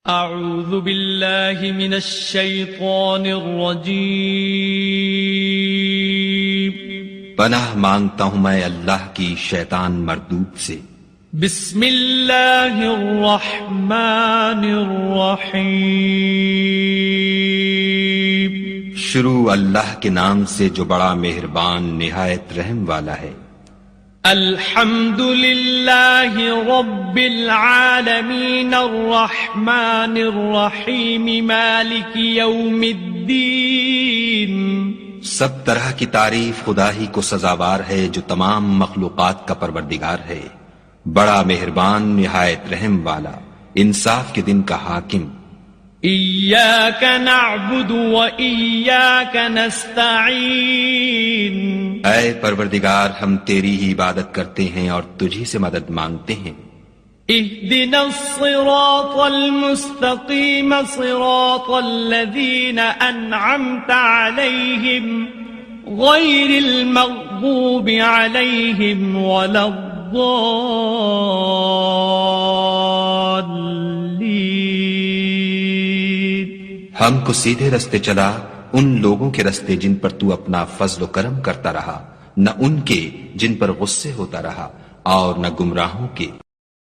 اعوذ باللہ من الشیطان الرجیم پناہ مانگتا ہوں میں اللہ کی شیطان مردود سے۔ بسم اللہ الرحمن الرحیم شروع اللہ کے نام سے جو بڑا مہربان نہایت رحم والا ہے۔ الحمد للہ رب العالمین الرحمن الرحیم مالک یوم الدین۔ سب طرح کی تعریف خدا ہی کو سزاوار ہے جو تمام مخلوقات کا پروردگار ہے، بڑا مہربان نہایت رحم والا، انصاف کے دن کا حاکم۔ ایاک نعبد و ایاک نستعین۔ اے پروردگار ہم تیری ہی عبادت کرتے ہیں اور تجھی سے مدد مانگتے ہیں۔ اہدنا الصراط المستقیم صراط الذین انعمت علیہم غیر المغضوب علیہم ولا الضالین۔ ہم کو سیدھے رستے چلا، ان لوگوں کے رستے جن پر تو اپنا فضل و کرم کرتا رہا، نہ ان کے جن پر غصے ہوتا رہا، اور نہ گمراہوں کے۔